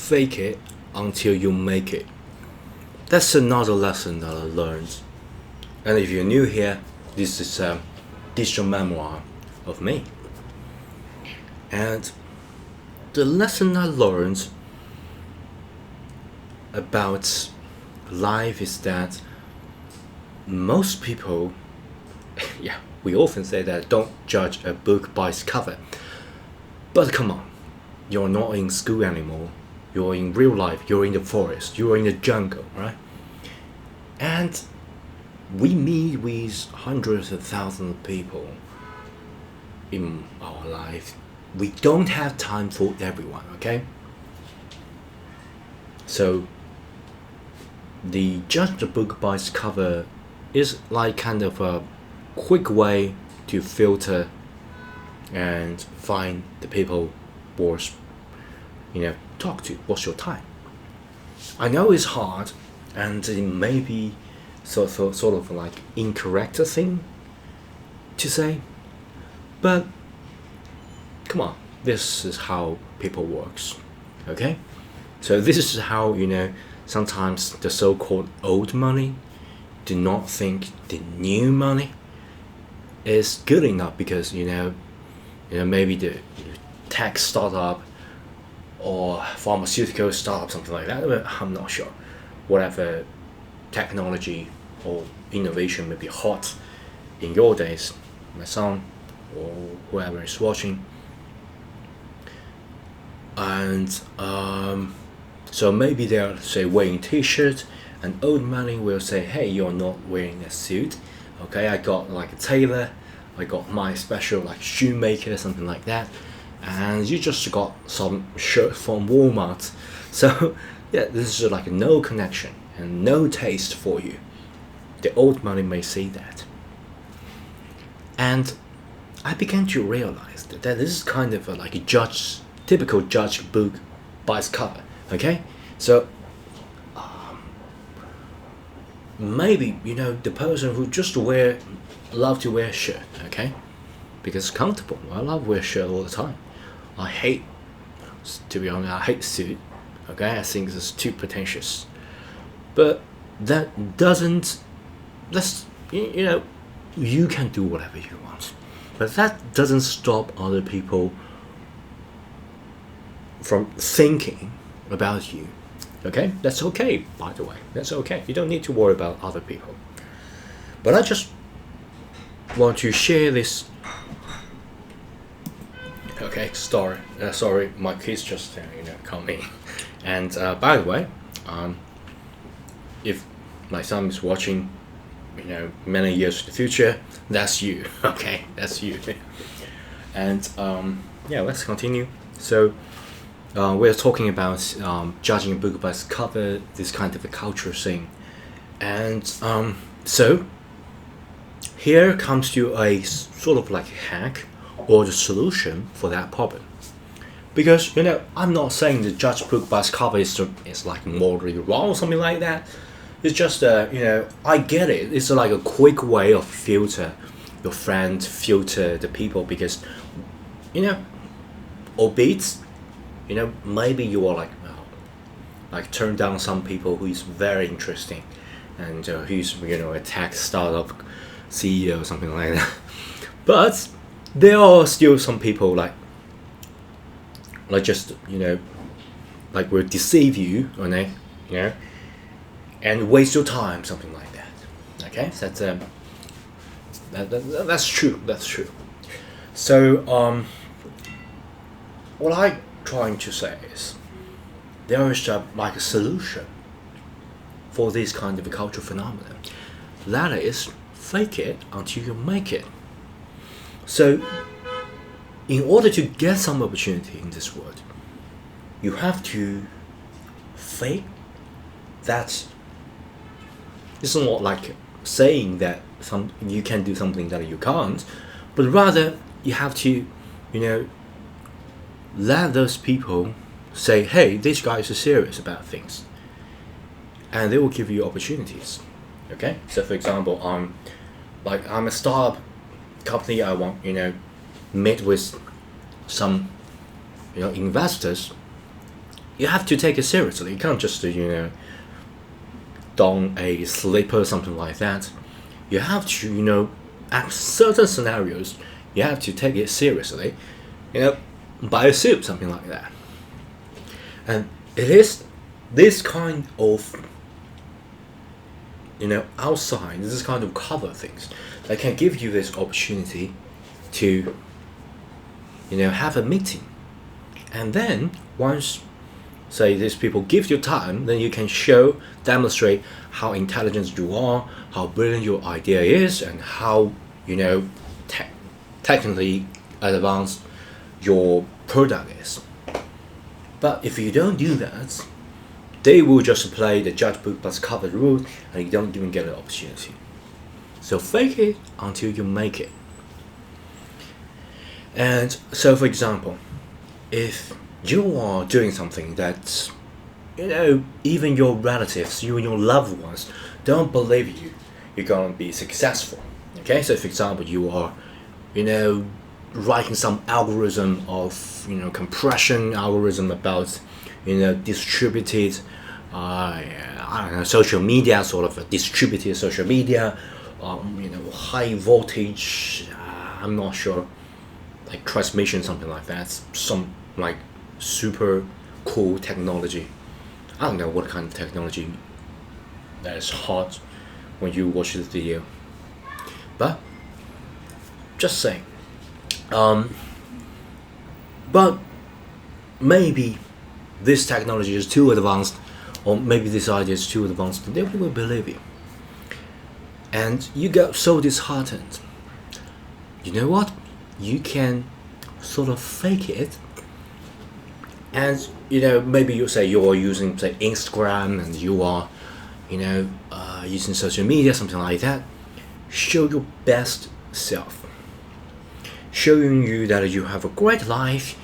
fake it until you make it. That's another lesson that I learned. And if you're new here, this is a digital memoir of me. And the lesson I learned about life is that most people, yeah, we often say that don't judge a book by its cover. But come on, you're not in school anymore. You're in real life, you're in the forest, you're in the jungle, right? And we meet with hundreds of thousands of people in our life. We don't have time for everyone, okay? So the judge the book by its cover is like kind of a quick way to filter and find the people worth, talk to. What's your time? I know it's hard, and it may be sort of like incorrect thing to say, but come on, this is how people works, okay? So this is how sometimes the so-called old money do not think the new money is good enough because maybe the tech startup or pharmaceutical startup, something like that. I'm not sure. Whatever technology or innovation may be hot in your days, my son or whoever is watching. And so maybe they'll say wearing t-shirt, and old money will say, hey, you're not wearing a suit. Okay, I got like a tailor, I got my special like shoemaker, something like that, and you just got some shirt from Walmart. So yeah, this is like no connection and no taste for you. The old money may say that. And I began to realize that this is kind of like a typical judge book by its cover. Okay, so maybe the person who just love to wear a shirt, okay, because it's comfortable. I love wear shirt all the time. To be honest, I hate suit. Okay, I think it's too pretentious. But that doesn't. You can do whatever you want, but that doesn't stop other people from thinking about you. Okay, that's okay, by the way. That's okay. You don't need to worry about other people. But I just want to share this. Okay, sorry, my kids just come in. And by the way, if my son is watching, many years in the future, that's you. Okay, that's you. And let's continue. So we're talking about judging a book by its cover, this kind of a cultural thing. And so here comes to a sort of like a hack or the solution for that problem. Because I'm not saying the judge book by its cover is like morally wrong or something like that. It's just I get it. It's like a quick way of filter your friend, filter the people, because albeit maybe you are like turn down some people who is very interesting, and who's a tech startup CEO or something like that. But there are still some people like just like will deceive you, and waste your time, something like that. Okay, so that's true. That's true. So what I'm trying to say is there is like a solution for this kind of a cultural phenomenon. That is, fake it until you make it. So in order to get some opportunity in this world, you have to fake that. It's not like saying that you can do something that you can't, but rather you have to let those people say, hey, this guy is serious about things, and they will give you opportunities. Okay, so for example, I'm a startup company. I want meet with some investors, you have to take it seriously. You can't just don a slipper or something like that. You have to at certain scenarios you have to take it seriously. Buy a suit, something like that. And it is this kind of outside, this kind of cover things that can give you this opportunity to have a meeting. And then once, say, these people give you time, then you can demonstrate how intelligent you are, how brilliant your idea is, and how technically advanced your product is. But if you don't do that, they will just play the judge book plus cover rule, and you don't even get an opportunity. So fake it until you make it. And so, for example, if you are doing something that even your relatives, you and your loved ones don't believe you're gonna be successful. Okay, so for example, you are writing some algorithm of compression algorithm about distributed I don't know, social media, sort of a distributed social media, high voltage, I'm not sure, like transmission, something like that, some like super cool technology. I don't know what kind of technology that is hot when you watch this video, but just saying. But maybe this technology is too advanced, or maybe this idea is too advanced, they will believe you. And you get so disheartened. You know what? You can sort of fake it. And maybe you say you are using, say, Instagram, and you are using social media, something like that. Show your best self, showing you that you have a great life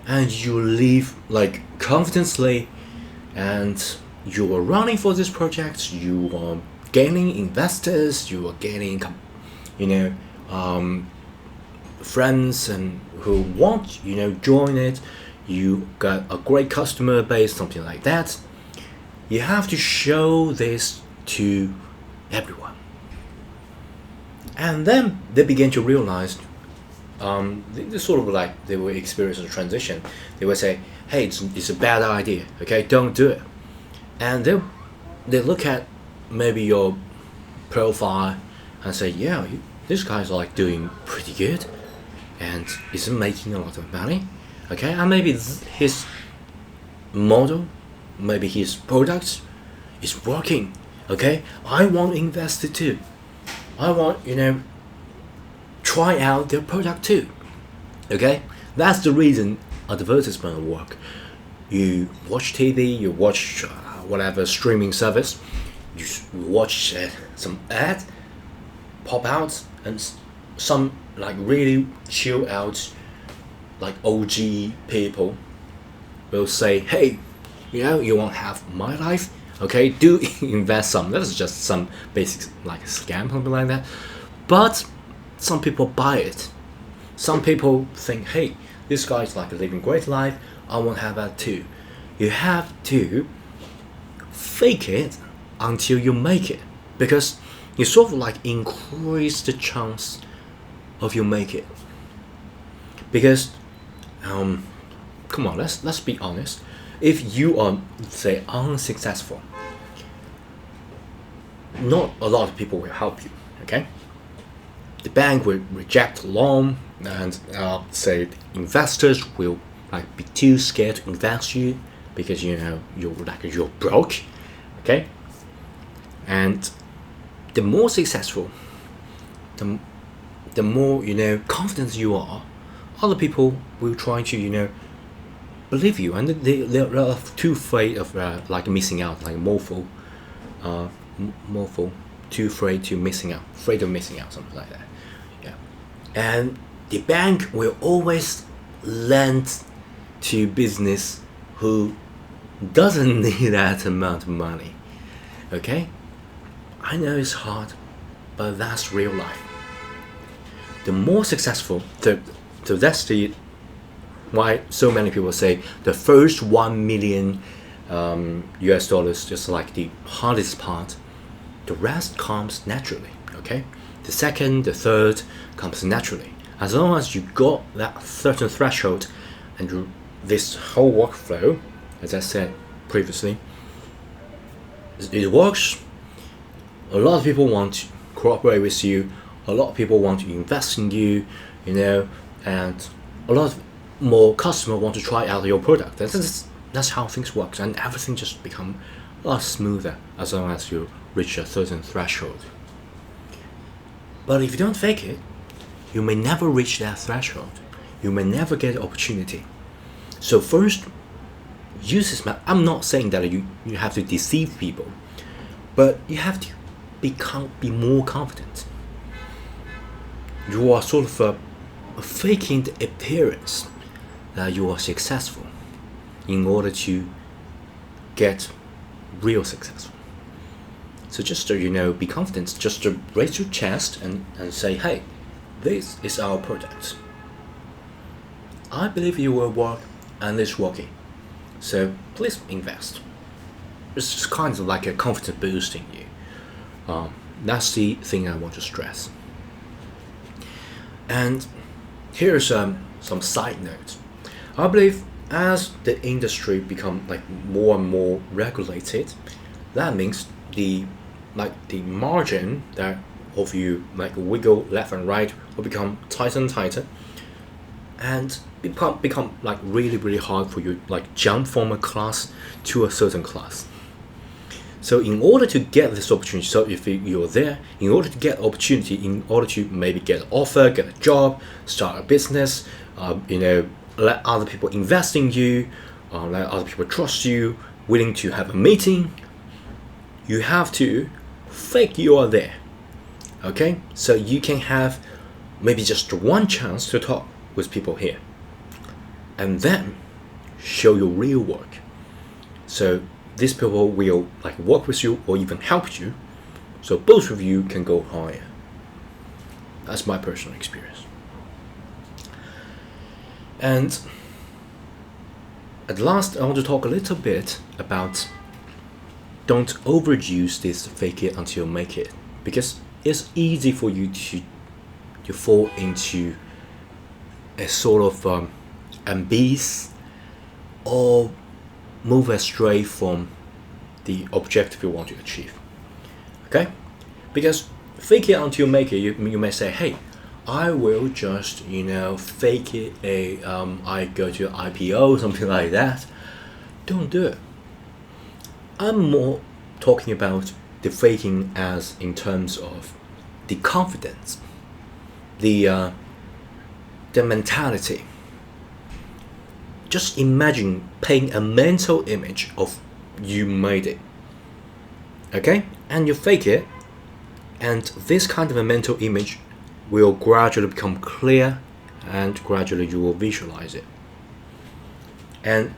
and you live like confidently, and you are running for this project, you are gaining investors, you are gaining friends and who want join it, you got a great customer base, something like that. You have to show this to everyone, and then they begin to realize, they sort of like they will experience a transition. They will say, hey, it's a bad idea, okay, don't do it. And they look at maybe your profile and say, yeah, this guy's like doing pretty good and isn't making a lot of money, okay, and maybe his model, maybe his product is working, okay, I want to invest it too, I want try out their product too. Okay, that's the reason advertisement work. You watch TV, you watch whatever streaming service, you watch some ad pop out, and some like really chill out, like OG people will say, hey, you won't have my life, okay, do invest some. That is just some basic like scam, something like that. But some people buy it. Some people think, hey, this guy's like living a great life, I want to have that too. You have to fake it until you make it, because you sort of like increase the chance of you make it. Because come on, let's be honest. If you are, say, unsuccessful, not a lot of people will help you, okay? The bank will reject loan, and say investors will like be too scared to invest you because you're broke, okay? And the more successful, the more confident you are, other people will try to believe you, and they're too afraid of like missing out, like morpho, too afraid of missing out, something like that. Yeah, and the bank will always lend to business who doesn't need that amount of money. Okay, I know it's hard, but that's real life. The more successful, that's the why so many people say the first 1 million US dollars just like the hardest part. The rest comes naturally. Okay, the second, the third comes naturally. As long as you got that certain threshold, and this whole workflow, as I said previously, it works. A lot of people want to cooperate with you. A lot of people want to invest in you, and a lot more customers want to try out your product. That's how things work, and everything just become a lot smoother as long as you reach a certain threshold. But if you don't fake it, you may never reach that threshold. You may never get the opportunity. So first, use this method. I'm not saying that you have to deceive people, but you have to be more confident. You are sort of faking the appearance that you are successful in order to get real successful. So just be confident, just to raise your chest and say, hey, this is our product. I believe you will work, and it's working. So please invest. It's just kind of like a confidence boosting you. That's the thing I want to stress. And here's some side notes. I believe as the industry become like more and more regulated, that means the margin that of you like wiggle left and right will become tighter and tighter, and become like really, really hard for you like jump from a class to a certain class. So in order to get this opportunity, so if you're there, in order to get opportunity, in order to maybe get an offer, get a job, start a business, let other people invest in you, let other people trust you, willing to have a meeting, you have to fake you are there. Okay, so you can have maybe just one chance to talk with people here, and then show your real work. So these people will like work with you or even help you, so both of you can go higher. That's my personal experience. And at last, I want to talk a little bit about don't overuse this fake it until you make it, because it's easy for you to fall into a sort of abyss or move astray from the objective you want to achieve. Okay, because fake it until you make it, you may say, hey, I will just fake it I go to IPO, something like that. Don't do it. I'm more talking about the faking as in terms of the confidence, the mentality. Just imagine painting a mental image of you made it, okay? And you fake it, and this kind of a mental image will gradually become clear, and gradually you will visualize it. And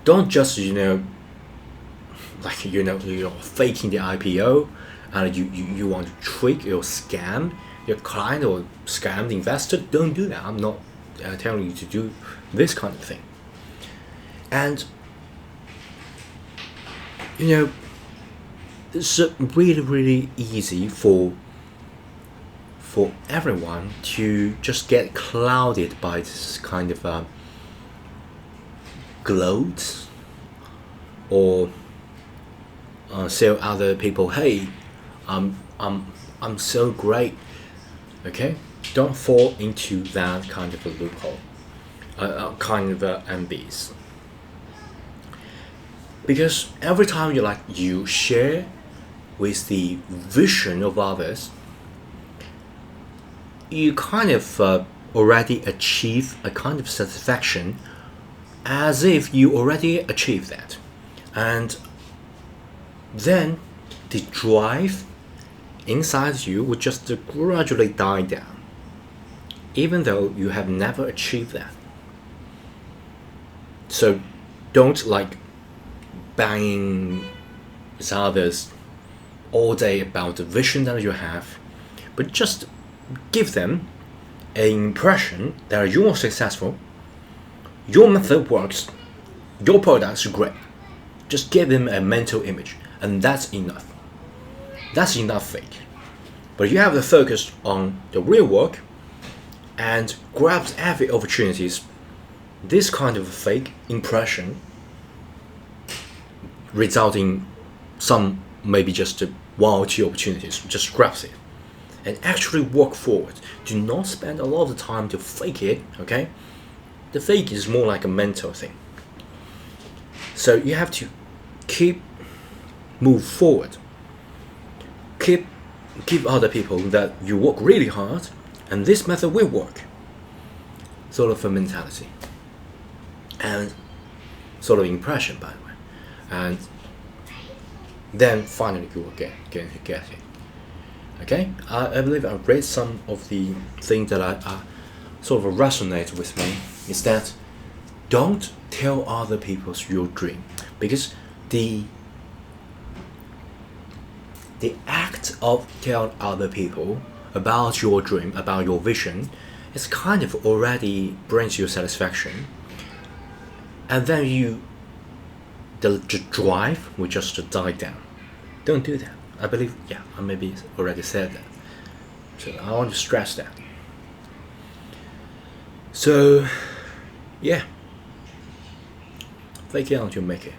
don't just you're faking the IPO, and you want to trick or scam your client or scam the investor. Don't do that. I'm not telling you to do this kind of thing. And it's really, really easy for everyone to just get clouded by this kind of gloat, or tell other people, hey, I'm so great. Okay, don't fall into that kind of a loophole, kind of abyss. Because every time you share with the vision of others, you kind of already achieve a kind of satisfaction, as if you already achieved that, and then the drive inside you would just gradually die down, even though you have never achieved that. So don't banging with others all day about the vision that you have, but just give them an impression that you are successful, your method works, your products are great. Just give them a mental image, and that's enough. That's enough fake. But you have to focus on the real work and grabs every opportunities. This kind of fake impression results in some maybe just 1 or 2 opportunities. Just grabs it and actually walk forward. Do not spend a lot of time to fake it. Okay, the fake is more like a mental thing. So you have to move forward. Give other people that you work really hard and this method will work. Sort of a mentality and sort of impression, by the way. And then finally you will get it. Okay, I believe I've read some of the things that I sort of resonate with me. Is that don't tell other people your dream, because the act of telling other people about your dream, about your vision, is kind of already brings you satisfaction, and then the drive will just die down. Don't do that. I believe, I maybe already said that. So I want to stress that. So, fake it until you make it.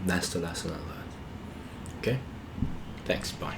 That's the lesson I learned. Okay? Thanks, bye.